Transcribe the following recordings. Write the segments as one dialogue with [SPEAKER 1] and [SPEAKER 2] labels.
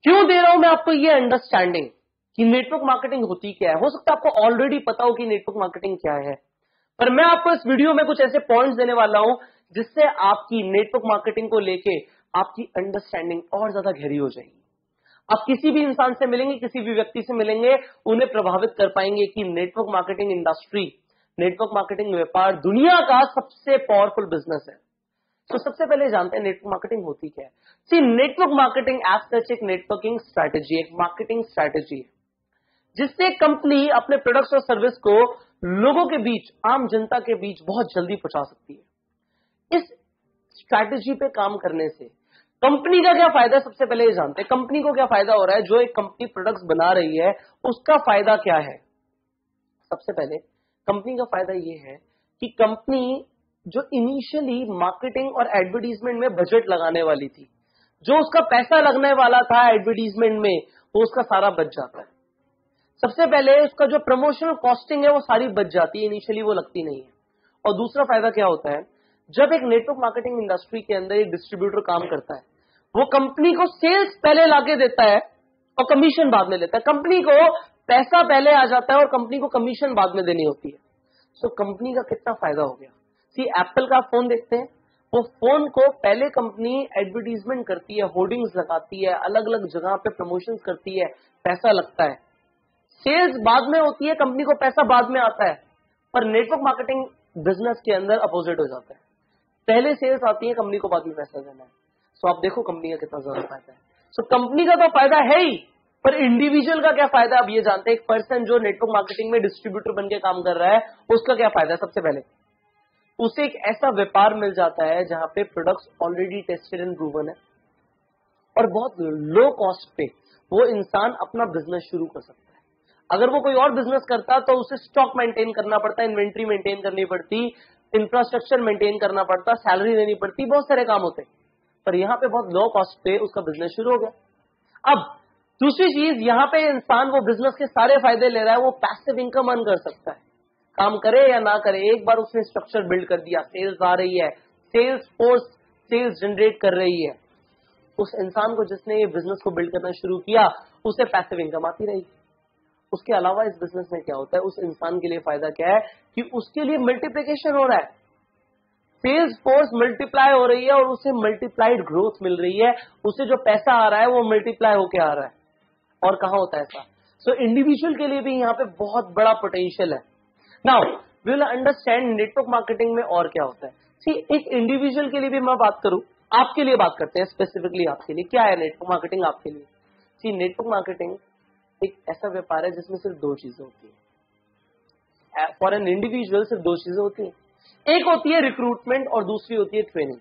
[SPEAKER 1] क्यों दे रहा हूं मैं आपको ये अंडरस्टैंडिंग कि नेटवर्क मार्केटिंग होती क्या है। हो सकता है आपको ऑलरेडी पता हो कि नेटवर्क मार्केटिंग क्या है, पर मैं आपको इस वीडियो में कुछ ऐसे पॉइंट्स देने वाला हूं जिससे आपकी नेटवर्क मार्केटिंग को लेके आपकी अंडरस्टैंडिंग और ज्यादा गहरी हो जाएगी। आप किसी भी इंसान से मिलेंगे, किसी भी व्यक्ति से मिलेंगे, उन्हें प्रभावित कर पाएंगे कि network marketing industry, network marketing व्यापार दुनिया का सबसे पावरफुल बिजनेस है। तो सबसे पहले जानते हैं नेटवर्क मार्केटिंग होती क्या है। सी, नेटवर्क मार्केटिंग एज सच एक नेटवर्किंग स्ट्रैटेजी, एक मार्केटिंग स्ट्रैटेजी है जिससे कंपनी अपने प्रोडक्ट्स और सर्विस को लोगों के बीच, आम जनता के बीच बहुत जल्दी पहुंचा सकती है। इस स्ट्रैटेजी पे काम करने से कंपनी का क्या फायदा है, सबसे पहले ये जानते हैं कंपनी को क्या फायदा हो रहा है। जो एक कंपनी प्रोडक्ट्स बना रही है उसका फायदा क्या है। सबसे पहले कंपनी का फायदा ये है कि कंपनी जो इनिशियली मार्केटिंग और एडवर्टीजमेंट में बजट लगाने वाली थी, जो उसका पैसा लगने वाला था एडवर्टीजमेंट में, वो उसका सारा बच जाता है। सबसे पहले उसका जो प्रमोशनल कॉस्टिंग है वो सारी बच जाती है, इनिशियली वो लगती नहीं है। और दूसरा फायदा क्या होता है, जब एक नेटवर्क मार्केटिंग इंडस्ट्री के अंदर एक डिस्ट्रीब्यूटर काम करता है, वो कंपनी को सेल्स पहले लाके देता है और कमीशन बाद में लेता है। कंपनी को पैसा पहले आ जाता है और कंपनी को कमीशन बाद में देनी होती है। सो कंपनी का कितना फायदा हो गया। सी, एप्पल का फोन देखते हैं, वो फोन को पहले कंपनी एडवर्टीजमेंट करती है, होर्डिंग्स लगाती है, अलग अलग जगह पे प्रमोशन करती है, पैसा लगता है, सेल्स बाद में होती है, कंपनी को पैसा बाद में आता है। पर नेटवर्क मार्केटिंग बिजनेस के अंदर अपोजिट हो जाता है, पहले सेल्स आती है, कंपनी को बाद में पैसा देना है। सो आप देखो कंपनी का कितना ज्यादा फायदा है। सो कंपनी का तो फायदा है ही, पर इंडिविजुअल का क्या फायदा है अब ये जानते हैं। एक पर्सन जो नेटवर्क मार्केटिंग में डिस्ट्रीब्यूटर बन के काम कर रहा है, उसका क्या फायदा है। सबसे पहले उसे एक ऐसा व्यापार मिल जाता है जहां पे products already tested and proven है और बहुत लो कॉस्ट पे वो इंसान अपना बिजनेस शुरू कर सकता है। अगर वो कोई और बिजनेस करता तो उसे स्टॉक मेंटेन करना पड़ता, इन्वेंट्री मेंटेन करनी पड़ती, इंफ्रास्ट्रक्चर मेंटेन करना पड़ता, सैलरी देनी पड़ती, बहुत सारे काम होते। पर यहां पे बहुत लो कॉस्ट पे उसका बिजनेस शुरू हो गया। अब दूसरी चीज, यहां पे इंसान वो बिजनेस के सारे फायदे ले रहा है, वो पैसिव इनकम अर्न कर सकता है, काम करे या ना करे। एक बार उसने स्ट्रक्चर बिल्ड कर दिया, सेल्स आ रही है, सेल्स फोर्स सेल्स जनरेट कर रही है, उस इंसान को जिसने ये बिजनेस को बिल्ड करना शुरू किया उसे पैसिव इनकम आती रही। उसके अलावा इस बिजनेस में क्या होता है, उस इंसान के लिए फायदा क्या है कि उसके लिए मल्टीप्लिकेशन हो रहा है, सेल्स फोर्स मल्टीप्लाई हो रही है और उसे मल्टीप्लाइड ग्रोथ मिल रही है, उसे जो पैसा आ रहा है वो मल्टीप्लाई होके आ रहा है। और कहां होता है ऐसा। सो इंडिविजुअल के लिए भी यहां पे बहुत बड़ा पोटेंशियल है। Now we will understand network marketing में और क्या होता है। सी, एक इंडिविजुअल के लिए भी मैं बात करूं, आपके लिए बात करते हैं स्पेसिफिकली आपके लिए, क्या है नेटवर्क मार्केटिंग आपके लिए। सी, नेटवर्क मार्केटिंग एक ऐसा व्यापार है जिसमें सिर्फ दो चीजें होती है। फॉर एन इंडिविजुअल सिर्फ दो चीजें होती है, एक होती है रिक्रूटमेंट और दूसरी होती है ट्रेनिंग।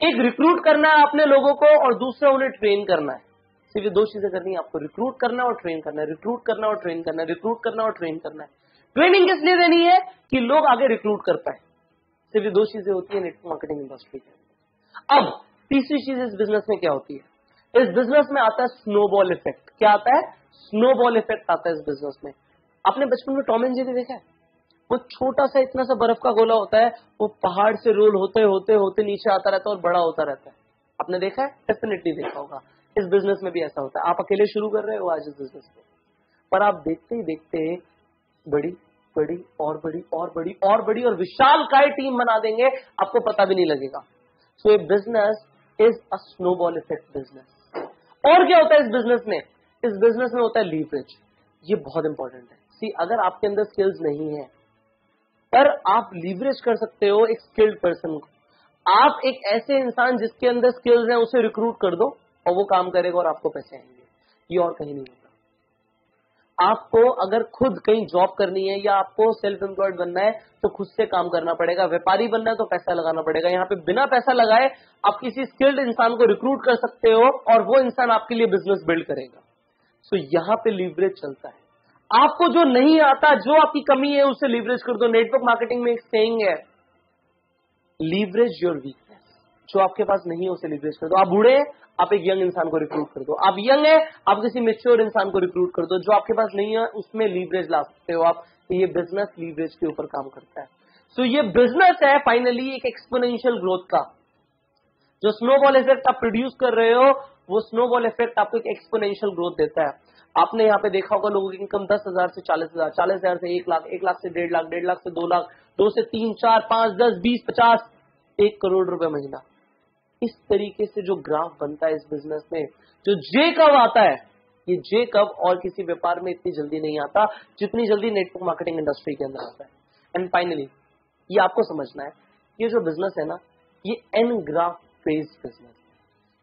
[SPEAKER 1] एक रिक्रूट करना है अपने लोगों को और दूसरा उन्हें ट्रेन करना है। सिर्फ ये दो चीजें करनी है आपको, रिक्रूट करना और ट्रेन करना है, रिक्रूट करना और ट्रेन करना है, रिक्रूट करना और ट्रेन करना है। ट्रेनिंग किस लिए देनी है कि लोग आगे रिक्रूट कर पाए। सिर्फ ये दो चीजें होती है नेटवर्क मार्केटिंग इंडस्ट्री के अंदर। अब तीसरी चीज इस बिजनेस में क्या होती है, इस बिजनेस में आता है स्नोबॉल इफेक्ट। क्या आता है, स्नोबॉल इफेक्ट आता है इस बिजनेस में। आपने बचपन में टॉम एंड जेरी देखा है, वो छोटा सा इतना सा बर्फ का गोला होता है, वो पहाड़ से रोल होते होते होते नीचे आता रहता है और बड़ा होता रहता है। आपने देखा है, डेफिनेटली देखा होगा। इस बिजनेस में भी ऐसा होता है। आप अकेले शुरू कर रहे हो आज इस बिजनेस को, पर आप देखते ही देखते बड़ी बड़ी और बड़ी और बड़ी और बड़ी और विशाल काय टीम बना देंगे, आपको पता भी नहीं लगेगा। So a business is a snowball effect business. और क्या होता है इस बिजनेस में, इस बिजनेस में होता है लीवरेज। ये बहुत इंपॉर्टेंट है। सी, अगर आपके अंदर स्किल्स नहीं है पर आप लीवरेज कर सकते हो एक स्किल्ड पर्सन को। आप एक ऐसे इंसान जिसके अंदर स्किल्स हैं उसे रिक्रूट कर दो और वो काम करेगा और आपको पैसे आएंगे। ये और कहीं नहीं होता। आपको अगर खुद कहीं जॉब करनी है या आपको सेल्फ एम्प्लॉयड बनना है तो खुद से काम करना पड़ेगा। व्यापारी बनना है तो पैसा लगाना पड़ेगा। यहाँ पे बिना पैसा लगाए आप किसी स्किल्ड इंसान को रिक्रूट कर सकते हो और वो इंसान आपके लिए बिजनेस बिल्ड करेगा। सो यहाँ पे लीवरेज चलता है। आपको जो नहीं आता, जो आपकी कमी है, उसे लीवरेज कर दो। नेटवर्क मार्केटिंग में एक सेइंग है, लीवरेज योर वीकनेस। जो आपके पास नहीं है उसे लीवरेज कर दो। आप बूढ़े हैं, आप एक यंग इंसान को रिक्रूट कर दो। आप यंग है, आप किसी मैच्योर इंसान को रिक्रूट कर दो। जो आपके पास नहीं है उसमें लीवरेज ला सकते हो आप। ये बिजनेस लीवरेज के ऊपर काम करता है। सो ये बिजनेस है फाइनली एक एक्सपोनेंशियल ग्रोथ का। जो स्नोबॉल इफेक्ट आप प्रोड्यूस कर रहे हो वो स्नोबॉल इफेक्ट आपको एक एक्सपोनेंशियल ग्रोथ देता है. आपने यहाँ पे देखा होगा लोगों की इनकम 10,000 से 40,000, 40,000 से 1 लाख, 1 लाख से 1.5 लाख, 1.5 लाख से 2 लाख, 2 से 3, 4, 5, 10, 20, 50, 1 करोड़ रुपए महीना. इस तरीके से जो ग्राफ बनता है इस बिजनेस में, जो जे कब आता है, ये जे कब और किसी व्यापार में इतनी जल्दी नहीं आता जितनी जल्दी नेटवर्क मार्केटिंग इंडस्ट्री के अंदर आता है. एंड फाइनली ये आपको समझना है, ये जो बिजनेस है ना, ये एन ग्राफ बेस्ड बिजनेस.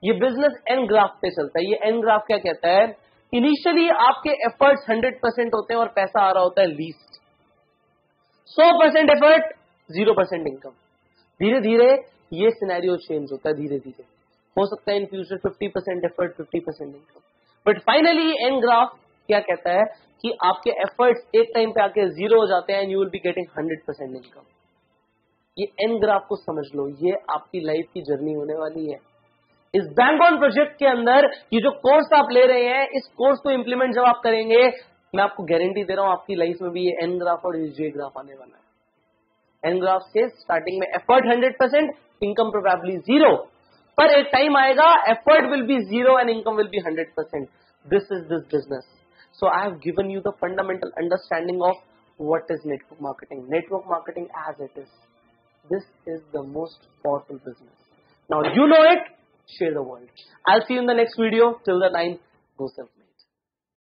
[SPEAKER 1] ये बिजनेस एन ग्राफ पे चलता है. ये एन ग्राफ क्या कहता है? इनिशियली आपके एफर्ट्स 100% होते हैं और पैसा आ रहा होता है लीस्ट. 100% effort, 0% income. धीरे धीरे ये सिनेरियो चेंज होता है. धीरे धीरे हो सकता है in future 50% effort, 50% income. But finally N graph क्या कहता है कि आपके एफर्ट्स एक टाइम पे आके 0 हो जाते हैं and you will be getting 100% income. ये एन ग्राफ को समझ लो, ये आपकी लाइफ की जर्नी होने वाली है. इस बैंक ऑन प्रोजेक्ट के अंदर ये जो कोर्स आप ले रहे हैं, इस कोर्स को इंप्लीमेंट जब आप करेंगे, मैं आपको गारंटी दे रहा हूं आपकी लाइफ में भी ये एन ग्राफ और ये जे ग्राफ आने वाला है. एन ग्राफ से स्टार्टिंग में एफर्ट 100%, इनकम प्रोबेबली 0, पर एक टाइम आएगा effort will be 0 and income will be 100%. This is this business. So I have given you the fundamental understanding of what is network marketing. Network marketing as it is. This is the most powerful business. Now you know it, share the world. I'll see you in the next video. Till the time, go self.